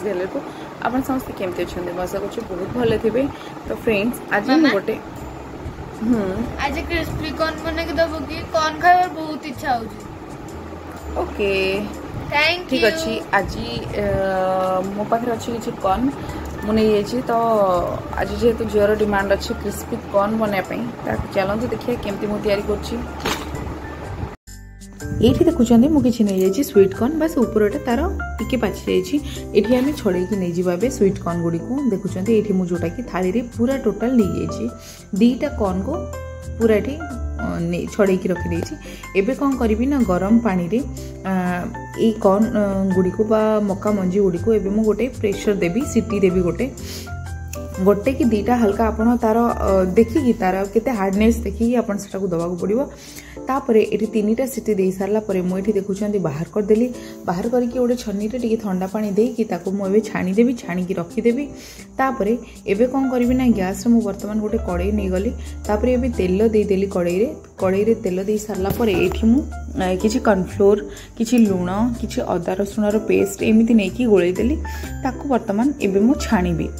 Gallery को आप समस्त केमती अच्छा मैं आशा कर बहुत भले थे। तो फ्रेंड्स आज गोटे आज क्रिस्पी कॉर्न बना के दबो कि कॉर्न खाइबार बहुत इच्छा होची। ओके थैंक ठीक यू। अच्छी आज मो पाखे अच्छी किसी कॉर्न मुझे तो आज जेहेतु झीवर डिमांड अच्छे क्रिस्पी कॉर्न बनाया चलते देखिए केमती मुझे तैयारी कर ये देखुं मुझे नहीं स्वीट कॉर्न बस उपरटा तार टिके पाची जाइए आम छड़े नहीं जावा स्वीट कॉर्न गुड़ी को देखुं ये मुझे जोटा कि थाली रे पूरा टोटाल नहीं जाइए दीटा कॉर्न को पूरा ये छड़े रखी एबे कौन करी ना गरम पानी रे ये कॉर्न गुड़ी को बा मका मंजी गुड़ी को एबे मु गोटे प्रेशर देवी सीटी देवी गोटे कि दीटा हल्का आपन तार देखिकी तार केते हार्डनेस देखिकी आपन सेटा को दवा को पड़िबो। तापरे एठी तीनटा सीटी दे सारला परे मु एठी देखुछंती बाहर कर देली बाहर करके ओडे छन्नी रे टिके ठंडा पानी देई कि ताको मु एबे छाणी देबी छाणी की रखी देबी। तापरे एबे कोन करबी ना गैस रे मु वर्तमान गोटे कड़ाई नै गली तापरे एबे तेल दे देली कड़ाई रे तेल दे सारला परे एठी मु किछि कॉर्नफ्लोर किछि लूण किछि अदा रसुण रो पेस्ट एमिति नै कि गोळै देली ताको वर्तमान एबे मु छाणीबी।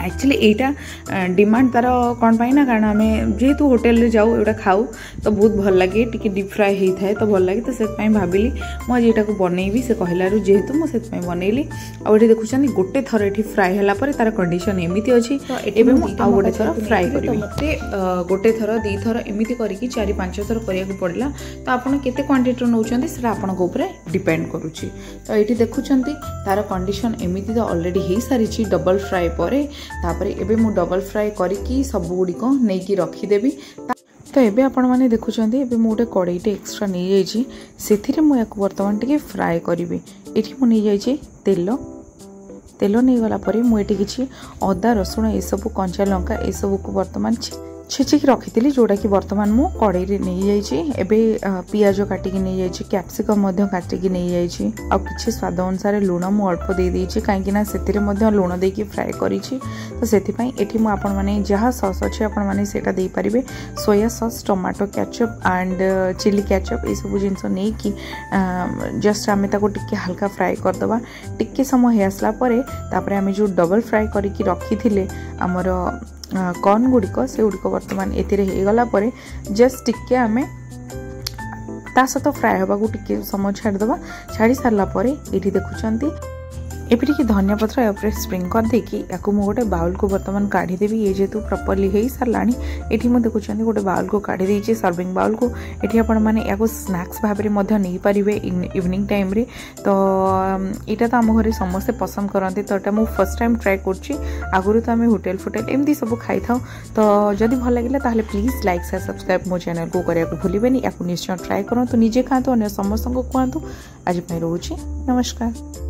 एक्चुअली यहाँ डिमांड तार कौन पाई ना कारण आम जेहेतु होटेल रे जाऊ एटा खाऊ तो बहुत भल लगे टी डीप फ्राए होता है तो भल लगे तो से भाविली मुझे यहाँ को बनईबी से कहलू जेहेतु मुझे बनइली आठ देखुं गोटे थर ये फ्राए है तार कंडीशन एमती अच्छी तो ये गोटे थर फ्राए करेंगे मते गोटे थर दी थर एमती करके 4-5 थर करने पड़ा तो आपड़ केते क्वांटिटी नौकरी से आपरे डिपेंड करुच्ची। तो ये देखुं तार कंडीशन एमती तो अलरेडी हो सारी डबल फ्राए पर तापरे एबे मु डबल फ्राए करिकी सब गुड़ी को नहीं रखीदेवी। तो एबे आपण माने देखुचंदी एबे मु गोटे कड़ाईटे एक्स्ट्रा नहीं जाइए से मु याको वर्तमान टिके फ्राए करी एठी मु नहीं जाइए तेल नहीं गला परे मु एठी किछि अदा रसुण ए सब कंचा लंका ए सब को वर्तमान छेचिक रखी जोटा कि वर्तमान मु कड़ाई रे नहीं जाइए पियाज काटिकी नहीं जाइए कैप्सिकम काटिकी नहीं जाइए आ किछि स्वाद अनुसार लुण मु अल्प दे देइछि काहेकि ना सेतिरे मध्य लुण देकी फ्राए करिछि। तो सेति पई एठी मु आपण माने जहा सॉस अछि आपण माने सेटा देई परिबे soya sauce tomato ketchup and chilli ketchup ए सब जिंस नै कि जस्ट आमे ताको टिके हल्का फ्राए कर दबा टिके समय हे आसला परे तापरे आमे जो डबल फ्राए करिकी रखी थिले हमर कॉर्न गुड़िक से गुड़िक वर्तमान ए गला परे जस्ट टिके आमे ता सहित फ्राए होगा टिके समय छाड़ीदे छाड़ी सारा पर ये देखुं एपरी कि धनिया पत्र या स्प्रिंग कर देकी याकू मु गोटे बाउल को वर्तमान काढ़ी देवी ये जेहेतु प्रॉपर्ली हो सारानी एठी मु देखुं गोटे बाउल को काढ़ी देइछि सर्विंग बाउल को एठी आपण माने याकू स्नैक्स भाबरे मध्य नहीं पारिबे इवनिंग टाइम रे। तो एटा तो आम घरे समस्ते पसंद करते तो एटा मु फर्स्ट टाइम ट्राए करछि आगुरु तो आम होटेल फुटेल एमती सब खाई था। तो जदि भल लगे ताहले प्लीज लाइक शेयर सब्सक्राइब मो चैनल को करिया को भूलिबेनी याकू निश्चय ट्राए करंतु निजे खातु अन्य समस्त को कहतु। आज रोची नमस्कार।